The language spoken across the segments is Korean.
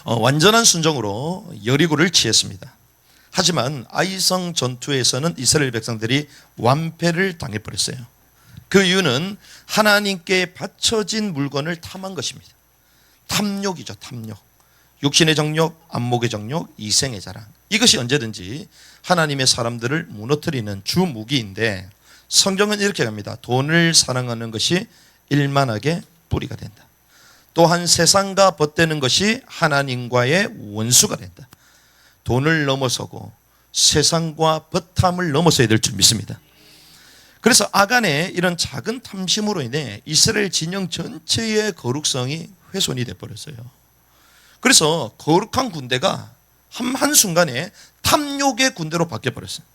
완전한 순종으로 여리고를 취했습니다. 하지만 아이성 전투에서는 이스라엘 백성들이 완패를 당해버렸어요. 그 이유는 하나님께 바쳐진 물건을 탐한 것입니다. 탐욕이죠, 탐욕. 육신의 정욕, 안목의 정욕, 이생의 자랑. 이것이 언제든지 하나님의 사람들을 무너뜨리는 주 무기인데, 성경은 이렇게 합니다. 돈을 사랑하는 것이 일만하게 뿌리가 된다. 또한 세상과 벗대는 것이 하나님과의 원수가 된다. 돈을 넘어서고 세상과 벗함을 넘어서야 될 줄 믿습니다. 그래서 아간의 이런 작은 탐심으로 인해 이스라엘 진영 전체의 거룩성이 훼손이 돼버렸어요. 그래서 거룩한 군대가 한순간에 탐욕의 군대로 바뀌어버렸어요.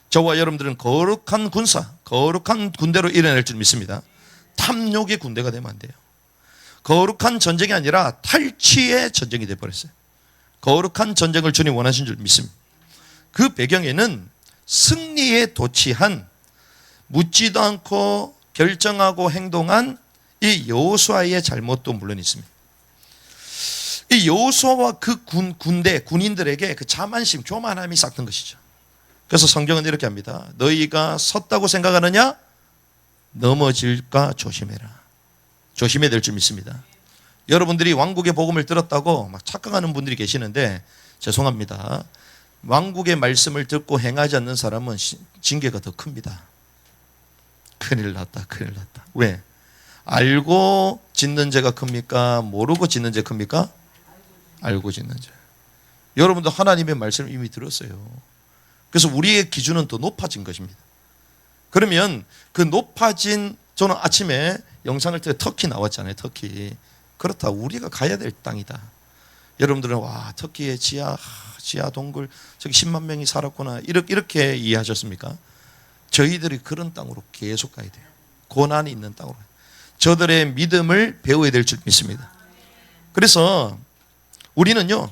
저와 여러분들은 거룩한 군사, 거룩한 군대로 일어날 줄 믿습니다. 탐욕의 군대가 되면 안 돼요. 거룩한 전쟁이 아니라 탈취의 전쟁이 돼버렸어요. 거룩한 전쟁을 주님 원하신 줄 믿습니다. 그 배경에는 승리에 도취한, 묻지도 않고 결정하고 행동한 이 여호수아의 잘못도 물론 있습니다. 이 여호수아와 그 군인들에게 그 자만심, 교만함이 싹튼 것이죠. 그래서 성경은 이렇게 합니다. 너희가 섰다고 생각하느냐? 넘어질까 조심해라. 조심해야 될 줄 믿습니다. 여러분들이 왕국의 복음을 들었다고 막 착각하는 분들이 계시는데 죄송합니다. 왕국의 말씀을 듣고 행하지 않는 사람은 징계가 더 큽니다. 큰일 났다, 큰일 났다. 왜? 알고 짓는 죄가 큽니까? 모르고 짓는 죄 큽니까? 알고 짓는 죄. 여러분도 하나님의 말씀을 이미 들었어요. 그래서 우리의 기준은 더 높아진 것입니다. 그러면 그 높아진, 저는 아침에 영상을 통해 터키 나왔잖아요. 터키. 그렇다, 우리가 가야 될 땅이다. 여러분들은 와, 터키의 지하 동굴 저기 10만 명이 살았구나, 이렇게 이해하셨습니까? 저희들이 그런 땅으로 계속 가야 돼요. 고난이 있는 땅으로. 저들의 믿음을 배워야 될 줄 믿습니다. 그래서 우리는요,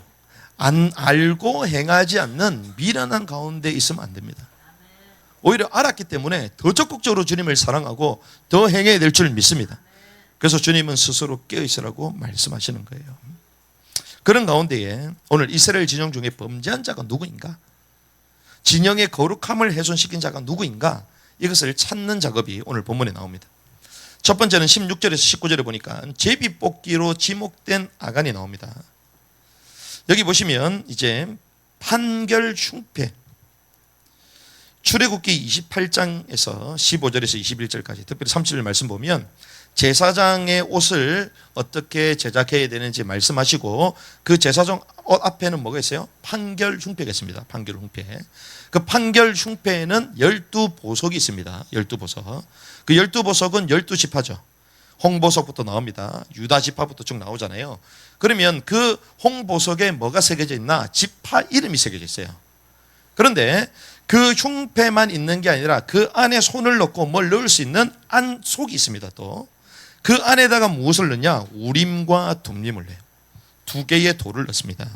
안 알고 행하지 않는 미련한 가운데 있으면 안 됩니다. 오히려 알았기 때문에 더 적극적으로 주님을 사랑하고 더 행해야 될 줄 믿습니다. 그래서 주님은 스스로 깨어있으라고 말씀하시는 거예요. 그런 가운데에 오늘 이스라엘 진영 중에 범죄한 자가 누구인가? 진영의 거룩함을 훼손시킨 자가 누구인가? 이것을 찾는 작업이 오늘 본문에 나옵니다. 첫 번째는 16절에서 19절에 보니까 제비뽑기로 지목된 아간이 나옵니다. 여기 보시면 이제 판결 흉패, 출애굽기 28장에서 15절에서 21절까지, 특별히 30절 말씀 보면 제사장의 옷을 어떻게 제작해야 되는지 말씀하시고, 그 제사장 옷 앞에는 뭐가 있어요? 판결 흉패가 있습니다. 판결 흉패. 그 판결 흉패에는 12보석이 있습니다. 12보석. 그 12보석은 12지파죠. 홍보석부터 나옵니다. 유다 지파부터 쭉 나오잖아요. 그러면 그 홍보석에 뭐가 새겨져 있나? 지파 이름이 새겨져 있어요. 그런데 그 흉패만 있는 게 아니라 그 안에 손을 넣고 뭘 넣을 수 있는 안속이 있습니다. 또 그 안에다가 무엇을 넣냐? 우림과 둠림을 넣어요. 두 개의 돌을 넣습니다.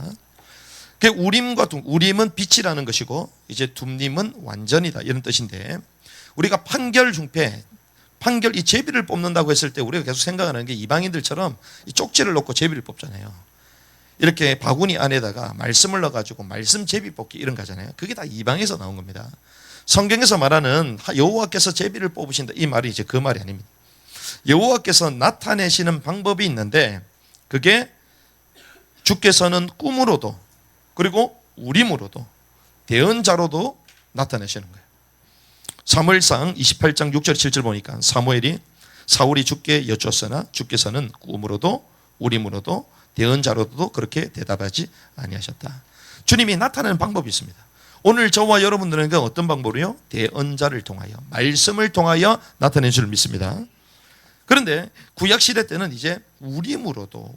그 우림과 우림은 빛이라는 것이고, 이제 둠림은 완전이다, 이런 뜻인데, 우리가 판결 흉패, 판결, 이 제비를 뽑는다고 했을 때 우리가 계속 생각하는 게 이방인들처럼 이 쪽지를 넣고 제비를 뽑잖아요. 이렇게 바구니 안에다가 말씀을 넣어가지고 말씀 제비 뽑기 이런 거잖아요. 그게 다 이방에서 나온 겁니다. 성경에서 말하는 여호와께서 제비를 뽑으신다, 이 말이 이제 그 말이 아닙니다. 여호와께서 나타내시는 방법이 있는데, 그게 주께서는 꿈으로도 그리고 우림으로도 대언자로도 나타내시는 거예요. 사무엘상 28장 6절 7절 보니까 사울이 주께 여쭈었으나 주께서는 꿈으로도 우림으로도 대언자로도 그렇게 대답하지 아니하셨다. 주님이 나타내는 방법이 있습니다. 오늘 저와 여러분들은 어떤 방법으로요? 대언자를 통하여, 말씀을 통하여 나타낸 줄 믿습니다. 그런데 구약시대 때는 이제 우림으로도,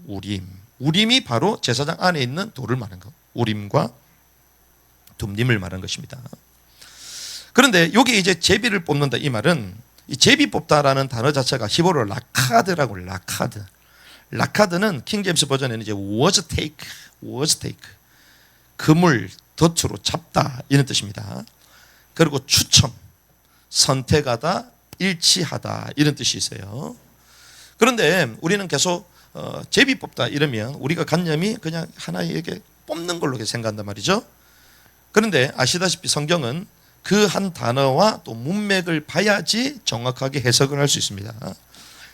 우림이 바로 제사장 안에 있는 돌을 말하는 거, 우림과 둠림을 말하는 것입니다. 그런데 여기 이제 제비를 뽑는다, 이 말은 이 제비 뽑다라는 단어 자체가 히브리어로 라카드라고, 라카드는 킹제임스 버전에는 이제 was take, 그물, 덫으로 잡다, 이런 뜻입니다. 그리고 추첨, 선택하다, 일치하다, 이런 뜻이 있어요. 그런데 우리는 계속 제비 뽑다 이러면 우리가 관념이 그냥 하나의 뽑는 걸로 생각한단 말이죠. 그런데 아시다시피 성경은 그 한 단어와 또 문맥을 봐야지 정확하게 해석을 할 수 있습니다.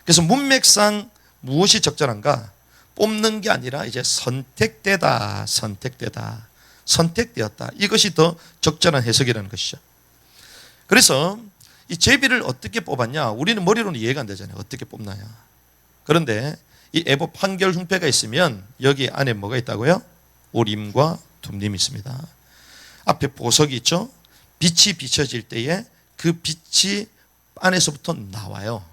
그래서 문맥상 무엇이 적절한가? 뽑는 게 아니라 이제 선택되다, 선택되었다. 이것이 더 적절한 해석이라는 것이죠. 그래서 이 제비를 어떻게 뽑았냐? 우리는 머리로는 이해가 안 되잖아요. 어떻게 뽑나요? 그런데 이 애복 판결 흉패가 있으면 여기 안에 뭐가 있다고요? 오림과 둠림이 있습니다. 앞에 보석이 있죠? 빛이 비춰질 때에 그 빛이 안에서부터 나와요.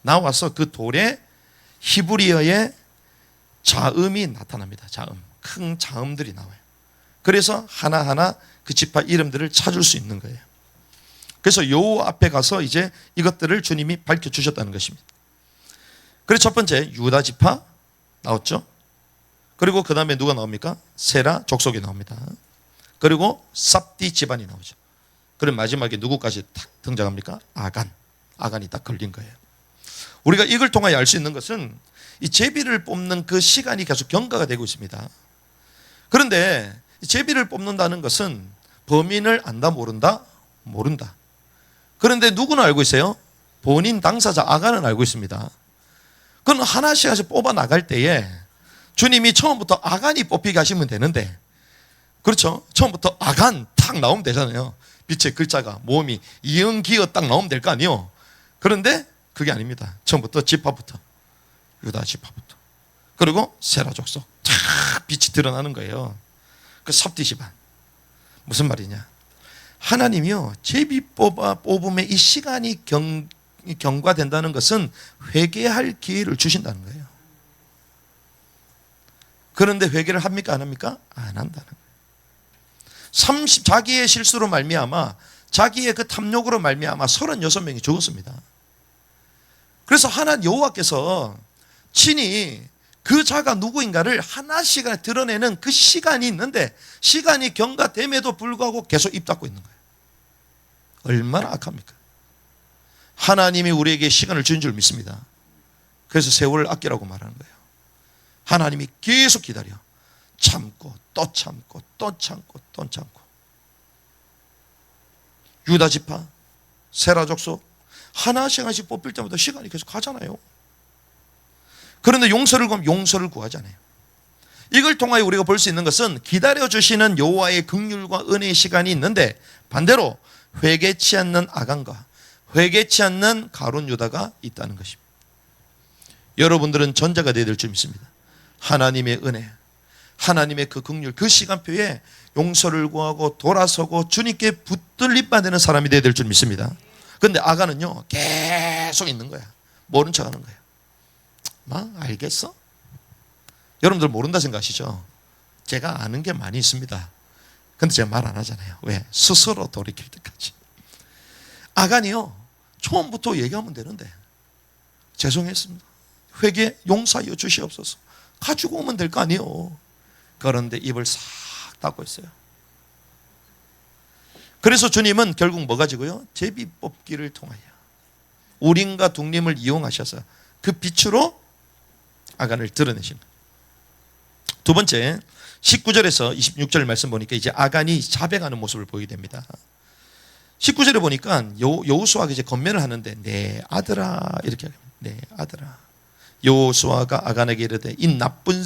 나와서 그 돌에 히브리어의 자음이 나타납니다. 자음. 큰 자음들이 나와요. 그래서 하나하나 그 지파 이름들을 찾을 수 있는 거예요. 그래서 요 앞에 가서 이제 이것들을 주님이 밝혀주셨다는 것입니다. 그래서 첫 번째 유다 지파 나왔죠. 그리고 그 다음에 누가 나옵니까? 세라 족속이 나옵니다. 그리고 삽디 집안이 나오죠. 그리고 마지막에 누구까지 딱 등장합니까? 아간이 딱 걸린 거예요. 우리가 이걸 통하여 알 수 있는 것은 이 제비를 뽑는 그 시간이 계속 경과가 되고 있습니다. 그런데 제비를 뽑는다는 것은 범인을 안다 모른다? 모른다. 그런데 누구는 알고 있어요? 본인 당사자 아간은 알고 있습니다. 그건 하나씩 뽑아 나갈 때에 주님이 처음부터 아간이 뽑히게 하시면 되는데, 그렇죠? 처음부터 아간 탁 나오면 되잖아요. 빛의 글자가 모음이 이응 기어 딱 나오면 될 거 아니에요. 그런데 그게 아닙니다. 처음부터 지파부터, 유다 지파부터, 그리고 세라 족속 탁 빛이 드러나는 거예요. 그 삽디 집안. 무슨 말이냐? 하나님이요 제비 뽑음에 이 시간이 경과된다는 것은 회개할 기회를 주신다는 거예요. 그런데 회개를 합니까? 안 합니까? 안 한다는 거예요. 자기의 실수로 말미암아, 자기의 그 탐욕으로 말미암아 36명이 죽었습니다. 그래서 하나님 여호와께서 친히 그 자가 누구인가를 하나씩 드러내는 그 시간이 있는데, 시간이 경과됨에도 불구하고 계속 입 닫고 있는 거예요. 얼마나 악합니까? 하나님이 우리에게 시간을 주는 줄 믿습니다. 그래서 세월을 아끼라고 말하는 거예요. 하나님이 계속 기다려. 참고 또 참고 또 참고 또 참고. 유다 지파, 세라 족속 하나씩 뽑힐 때마다 시간이 계속 가잖아요. 그런데 용서를 구하면 용서를 구하지 않아요. 이걸 통하여 우리가 볼 수 있는 것은 기다려주시는 여호와의 긍휼과 은혜의 시간이 있는데, 반대로 회개치 않는 아간과 회개치 않는 가룟 유다가 있다는 것입니다. 여러분들은 전자가 되어야 될 줄 믿습니다. 하나님의 은혜, 하나님의 그 긍휼, 그 시간표에 용서를 구하고 돌아서고 주님께 붙들림 받는 사람이 되어야 될 줄 믿습니다. 그런데 아간은요 계속 있는 거야. 모른 척하는 거예요. 막 알겠어? 여러분들 모른다 생각하시죠? 제가 아는 게 많이 있습니다. 근데 제가 말 안 하잖아요. 왜? 스스로 돌이킬 때까지. 아간이요 처음부터 얘기하면 되는데, 죄송했습니다, 회개 용서하여 주시옵소서, 가지고 오면 될 거 아니에요. 그런데 입을 싹 닫고 있어요. 그래서 주님은 결국 뭐 가지고요? 제비 뽑기를 통하여 우림과 둠림을 이용하셔서 그 빛으로 아간을 드러내신 거예요. 두 번째 19절에서 26절 말씀 보니까 이제 아간이 자백하는 모습을 보이게 됩니다. 19절에 보니까 여호수아가 이제 건면을 하는데, 내 아들아, 이렇게 합니다. 내 아들아. 여호수아가 아간에게 이르되, 이 나쁜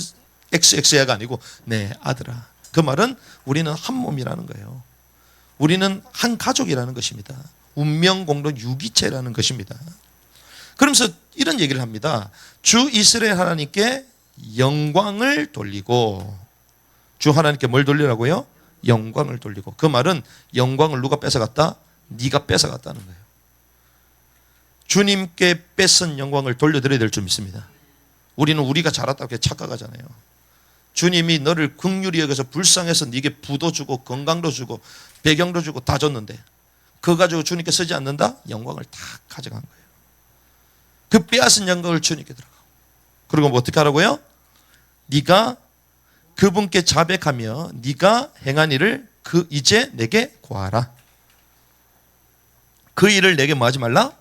XX야가 아니고 내 아들아. 그 말은 우리는 한 몸이라는 거예요. 우리는 한 가족이라는 것입니다. 운명 공동 유기체라는 것입니다. 그러면서 이런 얘기를 합니다. 주 이스라엘 하나님께 영광을 돌리고. 주 하나님께 뭘 돌리라고요? 영광을 돌리고. 그 말은 영광을 누가 뺏어갔다? 네가 뺏어갔다는 거예요. 주님께 뺏은 영광을 돌려드려야 될 줄 믿습니다. 우리는 우리가 잘했다고 착각하잖아요. 주님이 너를 긍휼히 여겨서 불쌍해서 네게 부도 주고 건강도 주고 배경도 주고 다 줬는데, 그거 가지고 주님께 쓰지 않는다? 영광을 다 가져간 거예요. 그 빼앗은 영광을 주님께 들어가고. 그리고 뭐 어떻게 하라고요? 네가 그분께 자백하며 네가 행한 일을 이제 내게 고하라. 그 일을 내게 뭐 하지 말라?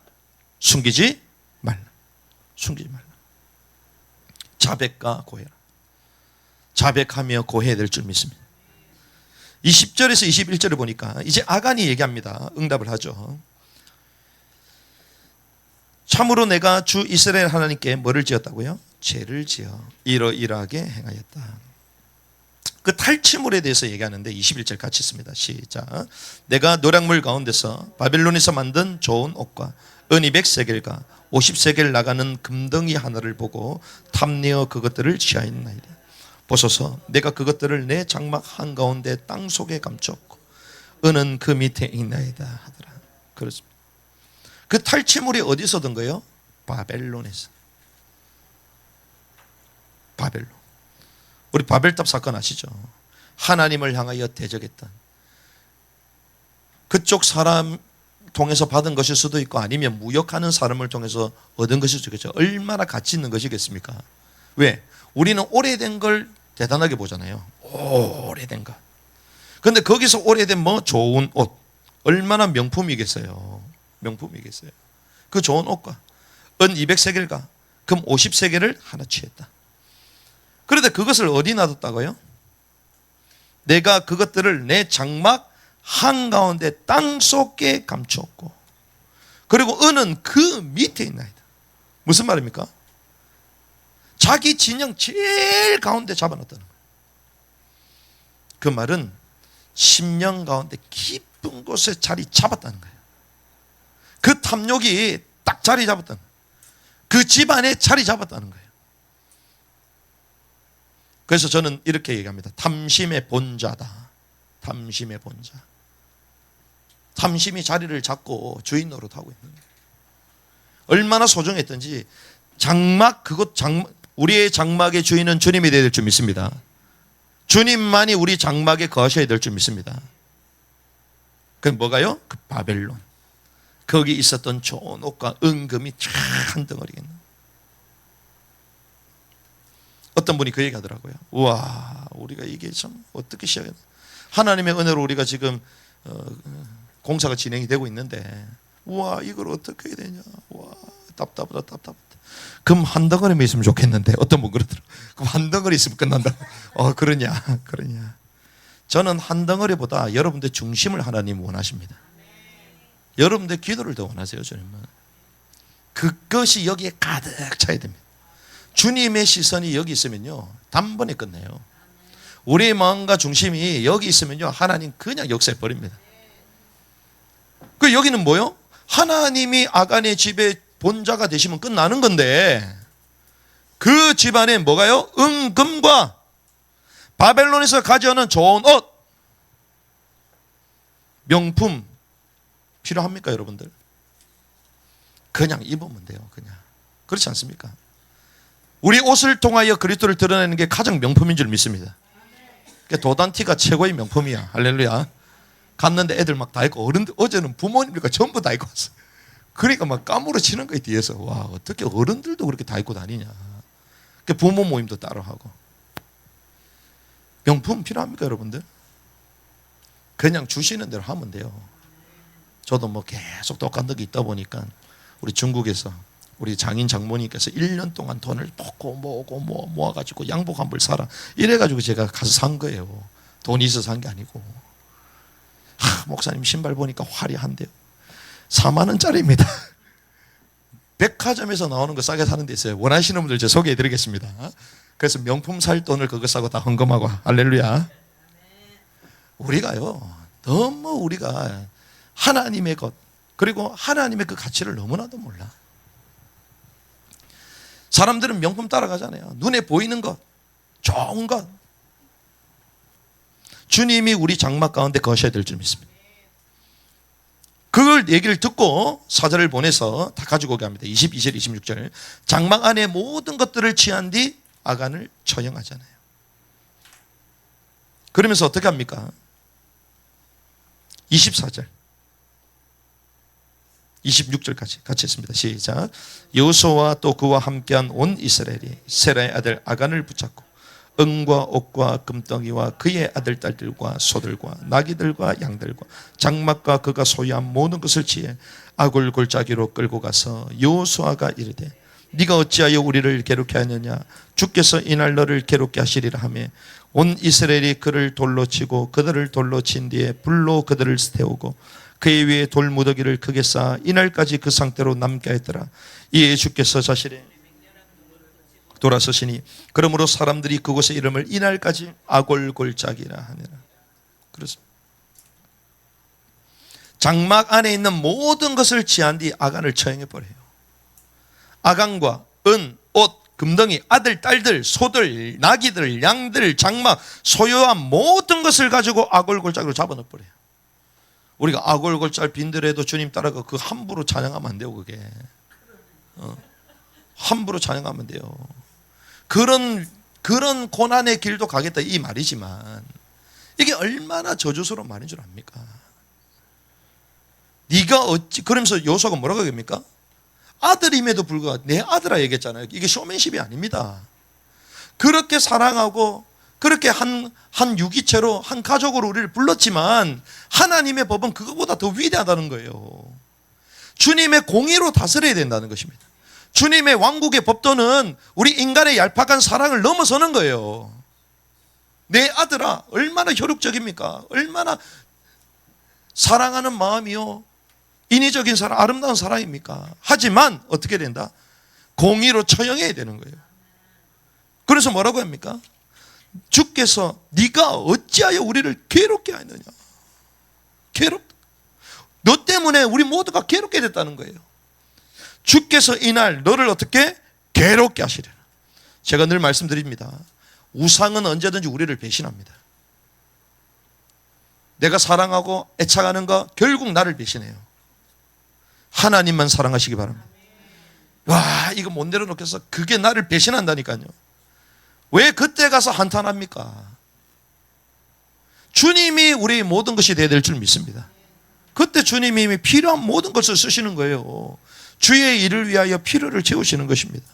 숨기지 말라. 숨기지 말라. 자백과 고해라. 자백하며 고해야 될 줄 믿습니다. 20절에서 21절을 보니까 이제 아간이 얘기합니다. 응답을 하죠. 참으로 내가 주 이스라엘 하나님께 뭐를 지었다고요? 죄를 지어 이러이러하게 행하였다. 그 탈취물에 대해서 얘기하는데 21절 같이 씁니다. 시작. 내가 노략물 가운데서 바벨론에서 만든 좋은 옷과 은 200세겔과 50세겔 나가는 금덩이 하나를 보고 탐내어 그것들을 취하였나이다. 보소서, 내가 그것들을 내 장막 한가운데 땅 속에 감췄고 은은 그 밑에 있나이다 하더라. 그렇습니다. 그 탈취물이 어디서 얻은 거예요? 바벨론에서. 바벨론. 우리 바벨탑 사건 아시죠? 하나님을 향하여 대적했던 그쪽 사람 통해서 받은 것일 수도 있고 아니면 무역하는 사람을 통해서 얻은 것일 수도 있겠죠. 얼마나 가치 있는 것이겠습니까? 왜? 우리는 오래된 걸 대단하게 보잖아요. 오래된 것. 근데 거기서 오래된 뭐 좋은 옷, 얼마나 명품이겠어요. 명품이겠어요. 그 좋은 옷과 은 200세겔과 금 50세겔을 하나 취했다. 그런데 그것을 어디 놔뒀다고요? 내가 그것들을 내 장막 한가운데 땅속에 감추었고 그리고 은은 그 밑에 있나이다. 무슨 말입니까? 자기 진영 제일 가운데 잡아놨다는 거예요. 그 말은 심령 가운데 깊은 곳에 자리 잡았다는 거예요. 그 탐욕이 딱 자리 잡았다는 거예요. 그 집안에 자리 잡았다는 거예요. 그래서 저는 이렇게 얘기합니다. 탐심의 본자다. 탐심의 본자. 탐심이 자리를 잡고 주인 노릇하고 있는 거예요. 얼마나 소중했던지 장막, 우리의 장막의 주인은 주님이 되어야 될 줄 믿습니다. 주님만이 우리 장막에 거하셔야 될 줄 믿습니다. 그게 뭐가요? 그 바벨론. 거기 있었던 좋은 옷과 은금이 한 덩어리겠네. 어떤 분이 그 얘기 하더라고요. 우와, 우리가 이게 참 어떻게 시작했나. 하나님의 은혜로 우리가 지금 공사가 진행이 되고 있는데 우와, 이걸 어떻게 해야 되냐. 우와, 답답하다, 답답하다. 금 한 덩어리만 있으면 좋겠는데 어떤 분 그러더라고요. 금 한 덩어리 있으면 끝난다. 그러냐. 저는 한 덩어리보다 여러분들 중심을 하나님 원하십니다. 여러분들 기도를 더 원하세요. 주님은 그것이 여기에 가득 차야 됩니다. 주님의 시선이 여기 있으면요 단번에 끝내요. 우리의 마음과 중심이 여기 있으면요 하나님 그냥 역사해 버립니다. 그 여기는 뭐요? 하나님이 아간의 집의 본자가 되시면 끝나는 건데 그 집안에 뭐가요? 은금과 바벨론에서 가져오는 좋은 옷, 명품 필요합니까 여러분들? 그냥 입으면 돼요. 그냥. 그렇지 않습니까? 우리 옷을 통하여 그리스도를 드러내는 게 가장 명품인 줄 믿습니다. 도단티가 최고의 명품이야. 할렐루야. 갔는데 애들 막 다 입고 어른들 어제는 부모님들과 전부 다 입고 왔어요. 그러니까 막 까무러치는 거예요 뒤에서. 와, 어떻게 어른들도 그렇게 다 입고 다니냐. 부모 모임도 따로 하고. 명품 필요합니까 여러분들? 그냥 주시는 대로 하면 돼요. 저도 뭐 계속 똑같은 게 있다 보니까 우리 중국에서 우리 장인 장모님께서 1년 동안 돈을 모아가지고 양복 한 벌 사라 이래가지고 제가 가서 산 거예요. 돈이 있어서 산 게 아니고. 목사님 신발 보니까 화려한데요. 4만 원짜리입니다. 백화점에서 나오는 거 싸게 사는 데 있어요. 원하시는 분들 제가 소개해 드리겠습니다. 그래서 명품 살 돈을 그거 싸고 다 헌금하고. 할렐루야. 우리가요 너무 우리가 하나님의 것 그리고 하나님의 그 가치를 너무나도 몰라. 사람들은 명품 따라가잖아요. 눈에 보이는 것, 좋은 것. 주님이 우리 장막 가운데 거셔야 될 줄 믿습니다. 그걸 얘기를 듣고 사자를 보내서 다 가지고 오게 합니다. 22절 26절. 장막 안에 모든 것들을 취한 뒤 아간을 처형하잖아요. 그러면서 어떻게 합니까? 24절 26절까지 같이 했습니다. 시작. 여호수아와 또 그와 함께한 온 이스라엘이 세라의 아들 아간을 붙잡고 은과 옥과 금덩이와 그의 아들 딸들과 소들과 나귀들과 양들과 장막과 그가 소유한 모든 것을 취해 아굴 골짜기로 끌고 가서 여호수아가 이르되 네가 어찌하여 우리를 괴롭게 하느냐. 주께서 이날 너를 괴롭게 하시리라 하며 온 이스라엘이 그를 돌로 치고 그들을 돌로 친 뒤에 불로 그들을 태우고 그의 위에 돌무더기를 크게 쌓아 이날까지 그 상태로 남게 했더라. 이에 주께서 자신의 돌아서시니 그러므로 사람들이 그곳의 이름을 이날까지 아골골짜기라 하니라. 그렇습니다. 장막 안에 있는 모든 것을 취한 뒤 아간을 처형해 버려요. 아간과 은, 옷, 금덩이, 아들, 딸들, 소들, 나귀들, 양들, 장막, 소유한 모든 것을 가지고 아골골짜기로 잡아넣어 버려요. 우리가 아골골짜기 빈들에도 주님 따라가 그 함부로 찬양하면 안 돼요. 그게 함부로 찬양하면 돼요. 그런 고난의 길도 가겠다 이 말이지만 이게 얼마나 저주스러운 말인 줄 압니까? 네가 어찌, 그러면서 여호수아가 뭐라고 얘기합니까? 아들임에도 불구하고 내 아들아 얘기했잖아요. 이게 쇼맨십이 아닙니다. 그렇게 사랑하고 그렇게 한 유기체로 한 가족으로 우리를 불렀지만 하나님의 법은 그거보다 더 위대하다는 거예요. 주님의 공의로 다스려야 된다는 것입니다. 주님의 왕국의 법도는 우리 인간의 얄팍한 사랑을 넘어서는 거예요. 내 아들아 얼마나 효력적입니까? 얼마나 사랑하는 마음이요 인위적인 사랑, 아름다운 사랑입니까? 하지만 어떻게 된다? 공의로 처형해야 되는 거예요. 그래서 뭐라고 합니까? 주께서 네가 어찌하여 우리를 괴롭게 하느냐. 괴롭다. 너 때문에 우리 모두가 괴롭게 됐다는 거예요. 주께서 이날 너를 어떻게 괴롭게 하시리라. 제가 늘 말씀드립니다. 우상은 언제든지 우리를 배신합니다. 내가 사랑하고 애착하는 거 결국 나를 배신해요. 하나님만 사랑하시기 바랍니다. 와, 이거 못 내려놓겠어. 그게 나를 배신한다니까요. 왜 그때 가서 한탄합니까? 주님이 우리의 모든 것이 되어야 될 줄 믿습니다. 그때 주님이 필요한 모든 것을 쓰시는 거예요. 주의 일을 위하여 필요를 채우시는 것입니다.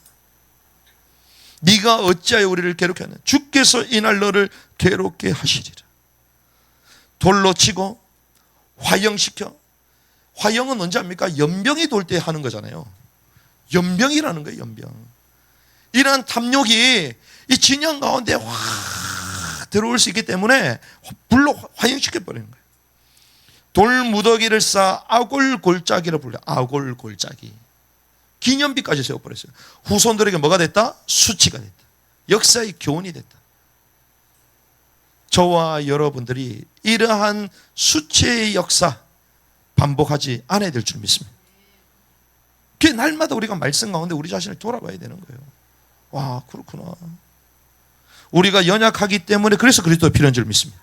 네가 어찌하여 우리를 괴롭게 하느냐. 주께서 이날 너를 괴롭게 하시리라. 돌로 치고 화형시켜. 화형은 언제 합니까? 연병이 돌 때 하는 거잖아요. 연병이라는 거예요. 연병. 이러한 탐욕이 이 진영 가운데 확 들어올 수 있기 때문에 불로 화형시켜 버리는 거예요. 돌무더기를 쌓아 아골골짜기로 불려. 아골골짜기. 기념비까지 세워버렸어요. 후손들에게 뭐가 됐다? 수치가 됐다. 역사의 교훈이 됐다. 저와 여러분들이 이러한 수치의 역사 반복하지 않아야 될 줄 믿습니다. 그 날마다 우리가 말씀 가운데 우리 자신을 돌아봐야 되는 거예요. 와, 그렇구나. 우리가 연약하기 때문에 그래서 그리스도가 필요한 줄 믿습니다.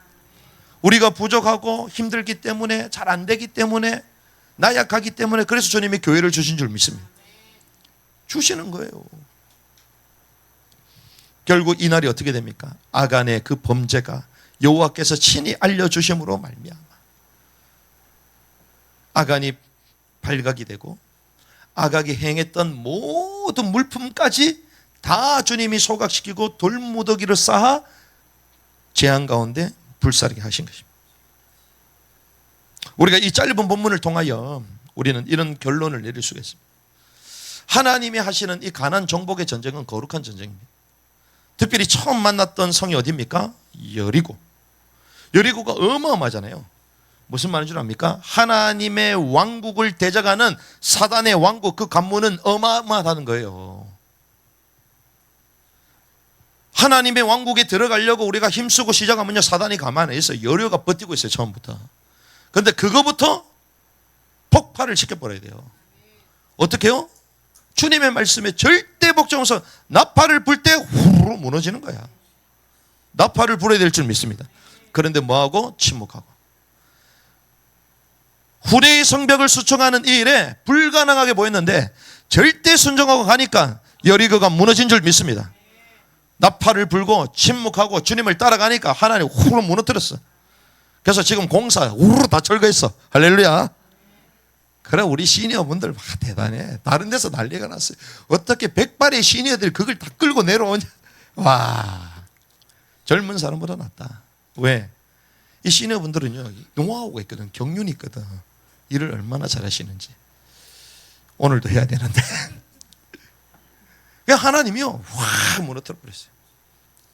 우리가 부족하고 힘들기 때문에 잘 안 되기 때문에 나약하기 때문에 그래서 주님이 교회를 주신 줄 믿습니다. 주시는 거예요. 결국 이 날이 어떻게 됩니까? 아간의 그 범죄가 여호와께서 친히 알려주심으로 말미암아 아간이 발각이 되고 아각이 행했던 모든 물품까지 다 주님이 소각시키고 돌무더기를 쌓아 재앙 가운데 불사르게 하신 것입니다. 우리가 이 짧은 본문을 통하여 우리는 이런 결론을 내릴 수가 있습니다. 하나님이 하시는 이 가나안 정복의 전쟁은 거룩한 전쟁입니다. 특별히 처음 만났던 성이 어디입니까? 여리고. 여리고가 어마어마하잖아요. 무슨 말인 줄 압니까? 하나님의 왕국을 대적하는 사단의 왕국, 그 관문은 어마어마하다는 거예요. 하나님의 왕국에 들어가려고 우리가 힘쓰고 시작하면요, 사단이 가만히 있어요. 여리고가 버티고 있어요, 처음부터. 그런데 그거부터 폭발을 시켜버려야 돼요. 어떻게 해요? 주님의 말씀에 절대 복종해서 나팔을 불 때 후루룩 무너지는 거야. 나팔을 불어야 될 줄 믿습니다. 그런데 뭐하고? 침묵하고. 후대의 성벽을 수청하는 이 일에 불가능하게 보였는데 절대 순종하고 가니까 여리고가 무너진 줄 믿습니다. 나팔을 불고 침묵하고 주님을 따라가니까 하나님 후루룩 무너뜨렸어. 그래서 지금 공사 우르르 다 철거했어. 할렐루야. 그래, 우리 시니어분들 대단해. 다른 데서 난리가 났어요. 어떻게 100발의 시니어들이 그걸 다 끌고 내려오냐. 와, 젊은 사람보다 낫다. 왜? 이 시니어분들은요, 노하우가 있거든. 경륜이 있거든. 일을 얼마나 잘하시는지. 오늘도 해야 되는데 하나님이요 확 무너뜨려 버렸어요.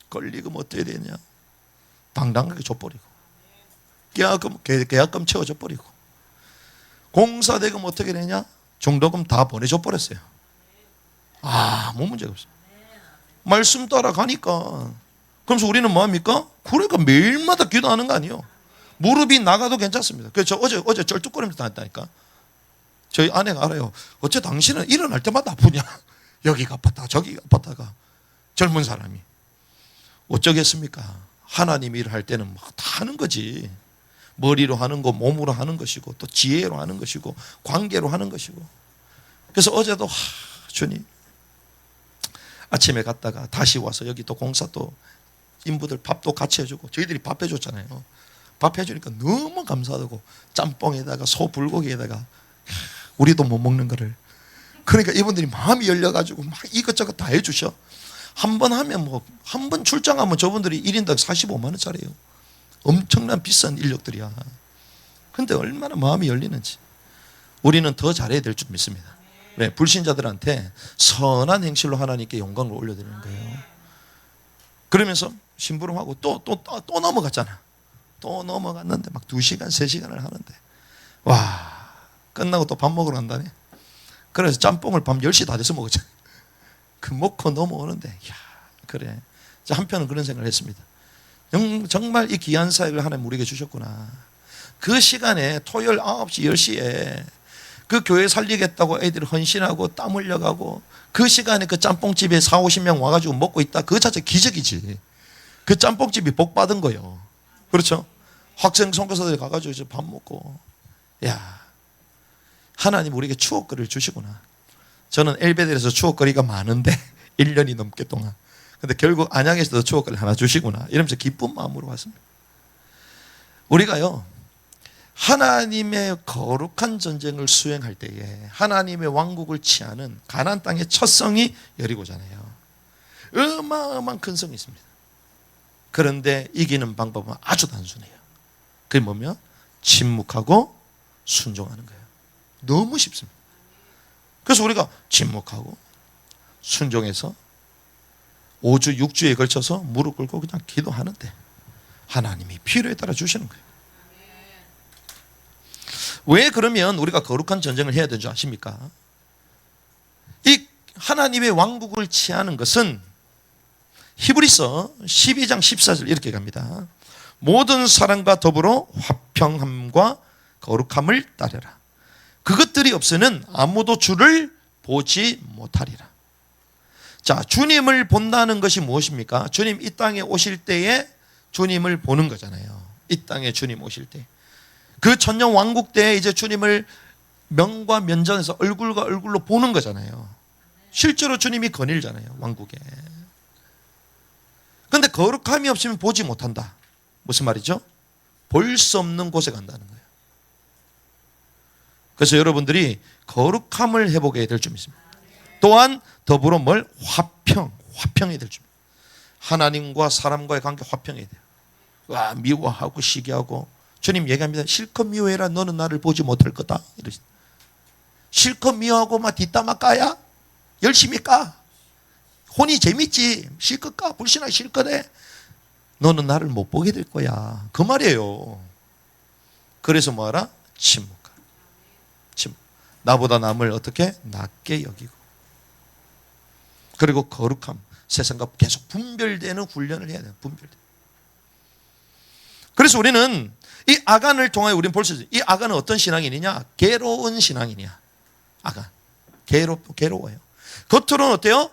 걸리고 뭐 어떻게 되냐, 당당하게 줘버리고, 계약금 채워줘 버리고, 공사대금 어떻게 되냐, 중도금 다 보내줘 버렸어요. 아무 문제가 없어요. 말씀 따라가니까. 그러면서 우리는 뭐합니까? 그러니까 매일마다 기도하는 거 아니에요. 무릎이 나가도 괜찮습니다. 그래서 어제 쩔뚝거리면서 다녔다니까. 저희 아내가 알아요. 어째 당신은 일어날 때마다 아프냐, 여기가 아팠다 저기가 아팠다가. 젊은 사람이 어쩌겠습니까? 하나님이 일을 할 때는 막 다 하는 거지. 머리로 하는 거, 몸으로 하는 것이고, 또 지혜로 하는 것이고, 관계로 하는 것이고. 그래서 어제도 주님, 아침에 갔다가 다시 와서 여기 또 공사 또 인부들 밥도 같이 해주고, 저희들이 밥 해줬잖아요. 밥 해주니까 너무 감사하고, 짬뽕에다가 소불고기에다가 우리도 못 먹는 거를. 그러니까 이분들이 마음이 열려가지고 막 이것저것 다 해주셔. 한 번 하면 뭐, 한 번 출장하면 저분들이 1인당 45만 원짜리예요. 엄청난 비싼 인력들이야. 근데 얼마나 마음이 열리는지. 우리는 더 잘해야 될 줄 믿습니다. 네, 불신자들한테 선한 행실로 하나님께 영광을 올려드리는 거예요. 그러면서 심부름하고 또 넘어갔잖아. 또 넘어갔는데 막 2시간 3시간을 하는데, 와, 끝나고 또 밥 먹으러 간다네. 그래서 짬뽕을 밤 10시 다 돼서 먹었잖아. 그 먹고 넘어오는데, 야, 그래. 한편은 그런 생각을 했습니다. 정말 이 귀한 사역을 하나님 우리에게 주셨구나. 그 시간에 토요일 9시 10시에 그 교회 살리겠다고 애들이 헌신하고 땀 흘려가고, 그 시간에 그 짬뽕집에 40-50명 와가지고 먹고 있다. 그 자체 기적이지. 그 짬뽕집이 복 받은 거예요. 그렇죠? 학생 선교사들이 가가지고 밥 먹고, 야, 하나님 우리에게 추억거리를 주시구나. 저는 엘베델에서 추억거리가 많은데 1년이 넘게 동안, 근데 결국 안양에서도 추억거리 하나 주시구나 이러면서 기쁜 마음으로 왔습니다. 우리가요, 하나님의 거룩한 전쟁을 수행할 때에 하나님의 왕국을 취하는 가나안 땅의 첫 성이 여리고잖아요. 어마어마한 큰 성이 있습니다. 그런데 이기는 방법은 아주 단순해요. 그게 뭐면 침묵하고 순종하는 거예요. 너무 쉽습니다. 그래서 우리가 침묵하고 순종해서 5주 6주에 걸쳐서 무릎 꿇고 그냥 기도하는데 하나님이 필요에 따라 주시는 거예요. 왜 그러면 우리가 거룩한 전쟁을 해야 되는 줄 아십니까? 이 하나님의 왕국을 취하는 것은 히브리서 12장 14절 이렇게 갑니다. 모든 사람과 더불어 화평함과 거룩함을 따르라. 그것들이 없으면 아무도 주를 보지 못하리라. 자, 주님을 본다는 것이 무엇입니까? 주님 이 땅에 오실 때에 주님을 보는 거잖아요. 이 땅에 주님 오실 때, 그 천년 왕국 때에 이제 주님을 명과 면전에서 얼굴과 얼굴로 보는 거잖아요. 실제로 주님이 거닐잖아요, 왕국에. 그런데 거룩함이 없으면 보지 못한다. 무슨 말이죠? 볼 수 없는 곳에 간다는 거예요. 그래서 여러분들이 거룩함을 회복해야 될 줄 믿습니다. 또한 더불어 뭘? 화평해야 될 줄. 하나님과 사람과의 관계 화평해야 돼요. 와, 미워하고 시기하고, 주님 얘기합니다. 실컷 미워해라. 너는 나를 보지 못할 거다. 이러시. 실컷 미워하고 막 뒷담화 까야? 열심히 까. 혼이 재밌지. 실컷 까. 불신하기 실컷 해. 너는 나를 못 보게 될 거야. 그 말이에요. 그래서 뭐하라? 침묵. 나보다 남을 어떻게? 낮게 여기고. 그리고 거룩함. 세상과 계속 분별되는 훈련을 해야 돼요. 분별돼. 그래서 우리는 이 아간을 통하여 우리는 볼 수 있어요. 이 아간은 어떤 신앙인이냐? 괴로운 신앙인이야. 아간. 괴로워요. 겉으로는 어때요?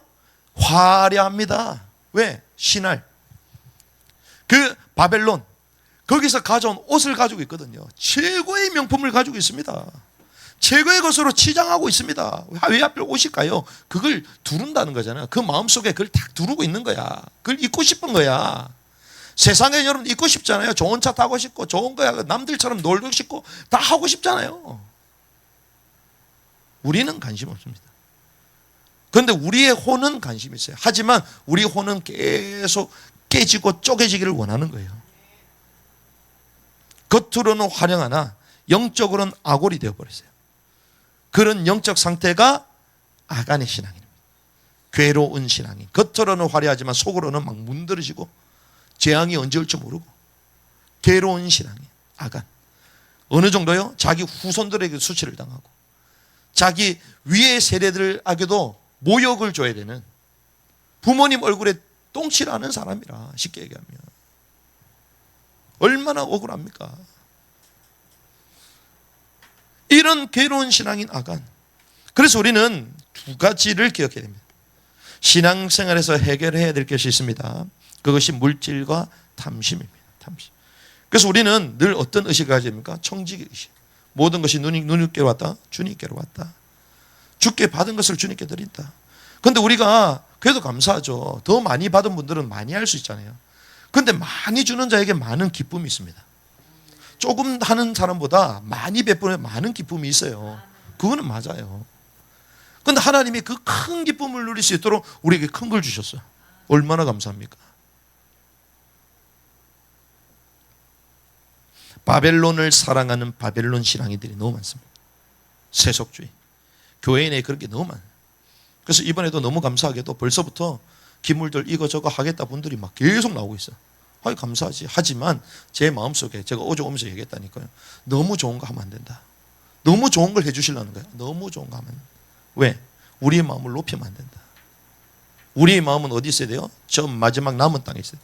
화려합니다. 왜? 신할. 그 바벨론. 거기서 가져온 옷을 가지고 있거든요. 최고의 명품을 가지고 있습니다. 최고의 것으로 치장하고 있습니다. 왜 하필 옷일까요? 그걸 두른다는 거잖아요. 그 마음속에 그걸 딱 두르고 있는 거야. 그걸 입고 싶은 거야. 세상에 여러분 입고 싶잖아요. 좋은 차 타고 싶고, 좋은 거야. 남들처럼 놀고 싶고, 다 하고 싶잖아요. 우리는 관심 없습니다. 그런데 우리의 혼은 관심이 있어요. 하지만 우리 혼은 계속 깨지고 쪼개지기를 원하는 거예요. 겉으로는 화려하나 영적으로는 악골이 되어버렸어요. 그런 영적 상태가 아간의 신앙입니다. 괴로운 신앙인. 겉으로는 화려하지만 속으로는 막 문드러지고 재앙이 언제 올지 모르고 괴로운 신앙인 아간. 어느 정도요? 자기 후손들에게 수치를 당하고 자기 위의 세대들에게도 모욕을 줘야 되는, 부모님 얼굴에 똥칠하는 사람이라, 쉽게 얘기하면 얼마나 억울합니까? 이런 괴로운 신앙인 아간. 그래서 우리는 두 가지를 기억해야 됩니다. 신앙생활에서 해결해야 될 것이 있습니다. 그것이 물질과 탐심입니다. 탐심. 그래서 우리는 늘 어떤 의식을 가져야 됩니까? 청지기 의식. 모든 것이 누님께로 왔다, 주님께로 왔다. 주께 받은 것을 주님께 드린다. 그런데 우리가 그래도 감사하죠. 더 많이 받은 분들은 많이 할 수 있잖아요. 그런데 많이 주는 자에게 많은 기쁨이 있습니다. 조금 하는 사람보다 많이 베푸는 많은 기쁨이 있어요. 그거는 맞아요. 그런데 하나님이 그 큰 기쁨을 누릴 수 있도록 우리에게 큰 걸 주셨어요. 얼마나 감사합니까? 바벨론을 사랑하는 바벨론 신앙이들이 너무 많습니다. 세속주의. 교회 내에 그런 게 너무 많아요. 그래서 이번에도 너무 감사하게도 벌써부터 기물들 이거저거 하겠다 분들이 막 계속 나오고 있어요. 아이, 감사하지. 하지만 제 마음속에, 제가 어제 오면서 얘기했다니까요, 너무 좋은 거 하면 안 된다. 너무 좋은 걸 해주시려는 거예요. 너무 좋은 거 하면. 왜? 우리의 마음을 높이면 안 된다. 우리의 마음은 어디 있어야 돼요? 저 마지막 남은 땅에 있어요.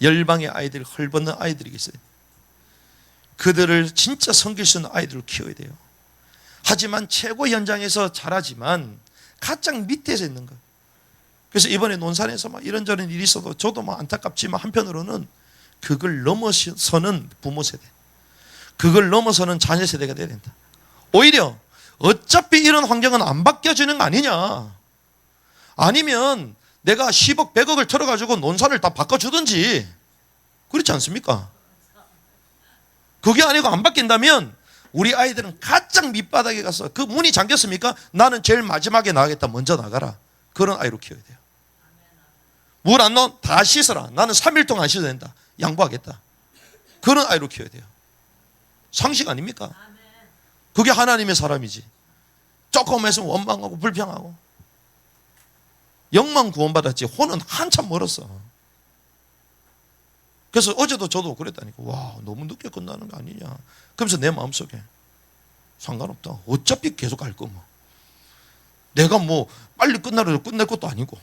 열방의 아이들, 헐벗는 아이들이 있어요. 그들을 진짜 섬길 수 있는 아이들을 키워야 돼요. 하지만 최고 현장에서 잘하지만 가장 밑에서 있는 거예요. 그래서 이번에 논산에서 막 이런저런 일이 있어도 저도 막 안타깝지만 한편으로는 그걸 넘어서는 부모 세대, 그걸 넘어서는 자녀 세대가 돼야 된다. 오히려 어차피 이런 환경은 안 바뀌어지는 거 아니냐, 아니면 내가 10억 100억을 털어가지고 논산을 다 바꿔주든지, 그렇지 않습니까? 그게 아니고 안 바뀐다면 우리 아이들은 가장 밑바닥에 가서, 그 문이 잠겼습니까? 나는 제일 마지막에 나가겠다, 먼저 나가라. 그런 아이로 키워야 돼요. 물 안 넣어? 다 씻어라. 나는 3일 동안 안 씻어야 된다. 양보하겠다. 그런 아이로 키워야 돼요. 상식 아닙니까? 그게 하나님의 사람이지. 조금 했으면 원망하고 불평하고. 영만 구원받았지 혼은 한참 멀었어. 그래서 어제도 저도 그랬다니까. 와, 너무 늦게 끝나는 거 아니냐. 그러면서 내 마음속에 상관없다. 어차피 계속 갈 거 뭐. 내가 뭐 빨리 끝나려 끝낼 것도 아니고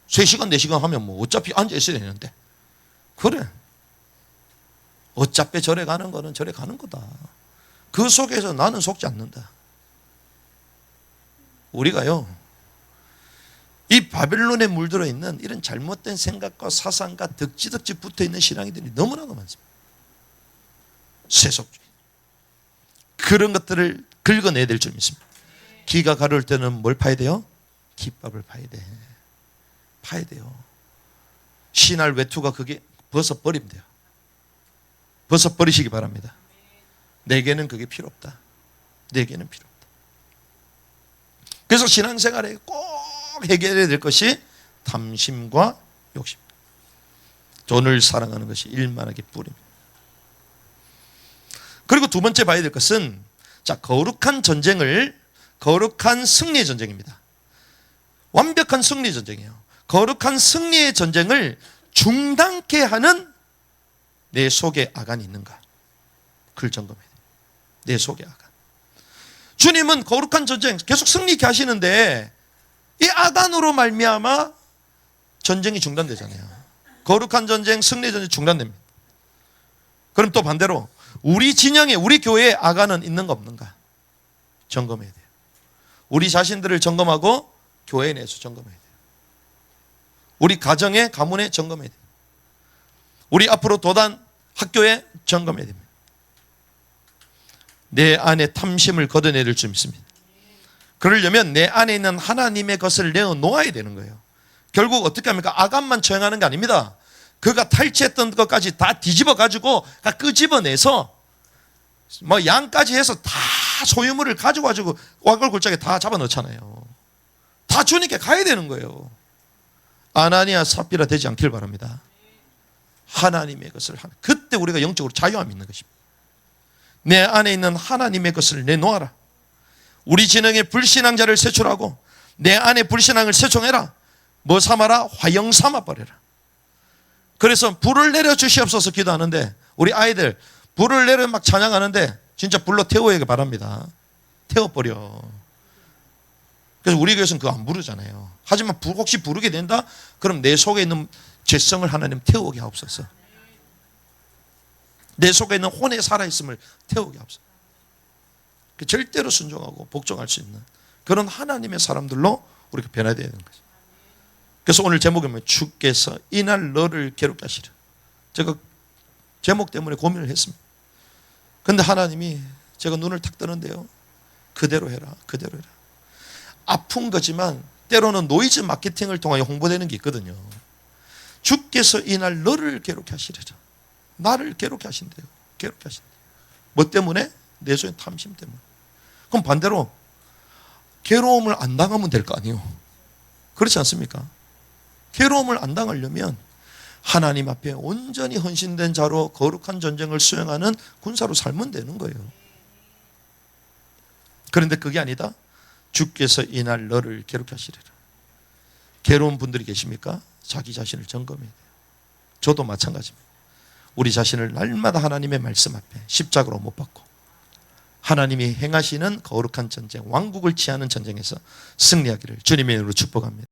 3시간 4시간 하면 뭐 어차피 앉아 있어야 되는데. 그래, 어차피 절에 가는 거는 절에 가는 거다. 그 속에서 나는 속지 않는다. 우리가요, 이 바벨론에 물들어 있는 이런 잘못된 생각과 사상과 덕지덕지 붙어 있는 신앙이들이 너무나도 많습니다. 세속주의. 그런 것들을 긁어내야 될 줄 믿습니다. 기가 가려울 때는 뭘 파야 돼요? 깃밥을 파야 돼. 파야 돼요. 신할 외투가 그게 벗어버리면 돼요. 벗어버리시기 바랍니다. 내게는 그게 필요 없다. 내게는 필요 없다. 그래서 신앙생활에 꼭 해결해야 될 것이 탐심과 욕심. 돈을 사랑하는 것이 일만하게 뿌립니다. 그리고 두 번째 봐야 될 것은, 자, 거룩한 전쟁을, 거룩한 승리의 전쟁입니다. 완벽한 승리의 전쟁이에요. 거룩한 승리의 전쟁을 중단케 하는 내 속에 아간이 있는가? 그걸 점검해야 돼요. 내 속에 아간. 주님은 거룩한 전쟁 계속 승리케 하시는데 이 아간으로 말미암아 전쟁이 중단되잖아요. 거룩한 전쟁, 승리의 전쟁이 중단됩니다. 그럼 또 반대로 우리 진영에, 우리 교회에 아간은 있는가 없는가 점검해야 돼요. 우리 자신들을 점검하고 교회 내에서 점검해야 돼요. 우리 가정에, 가문에 점검해야 돼요. 우리 앞으로 도단, 학교에 점검해야 됩니다. 내 안에 탐심을 걷어내릴 줄 믿습니다. 그러려면 내 안에 있는 하나님의 것을 내어놓아야 되는 거예요. 결국 어떻게 합니까? 아간만 처형하는 게 아닙니다. 그가 탈취했던 것까지 다 뒤집어 가지고 다 끄집어내서 뭐 양까지 해서 다 소유물을 가지고 와글골짜기 다 잡아넣잖아요. 다 주님께 가야 되는 거예요. 아나니아 삽비라 되지 않길 바랍니다. 하나님의 것을 하는, 그때 우리가 영적으로 자유함이 있는 것입니다. 내 안에 있는 하나님의 것을 내놓아라. 우리 진영의 불신앙자를 세출하고 내 안에 불신앙을 세총해라. 뭐 삼아라? 화영 삼아 버려라. 그래서 불을 내려 주시옵소서 기도하는데 우리 아이들 불을 내려 막 찬양하는데 진짜 불로 태워야 바랍니다. 태워버려. 그래서 우리 교회에서는 그거 안 부르잖아요. 하지만 혹시 부르게 된다? 그럼 내 속에 있는 죄성을 하나님 태우게 하옵소서. 내 속에 있는 혼에 살아있음을 태우게 하옵소서. 절대로 순종하고 복종할 수 있는 그런 하나님의 사람들로 우리가 변화되어야 되는 거죠. 그래서 오늘 제목이 뭐예요? 주께서 이날 너를 괴롭게 하시리라. 제가 제목 때문에 고민을 했습니다. 그런데 하나님이 제가 눈을 탁 뜨는데요, 그대로 해라, 그대로 해라. 아픈 거지만 때로는 노이즈 마케팅을 통하여 홍보되는 게 있거든요. 주께서 이날 너를 괴롭게 하시리라. 나를 괴롭게 하신대요. 괴롭게 하신대요. 뭐 때문에? 내 속에 탐심 때문에. 그럼 반대로 괴로움을 안 당하면 될 거 아니에요. 그렇지 않습니까? 괴로움을 안 당하려면 하나님 앞에 온전히 헌신된 자로 거룩한 전쟁을 수행하는 군사로 살면 되는 거예요. 그런데 그게 아니다. 주께서 이날 너를 괴롭게 하시리라. 괴로운 분들이 계십니까? 자기 자신을 점검해야 돼요. 저도 마찬가지입니다. 우리 자신을 날마다 하나님의 말씀 앞에 십자가로 못 박고 하나님이 행하시는 거룩한 전쟁, 왕국을 취하는 전쟁에서 승리하기를 주님의 이름으로 축복합니다.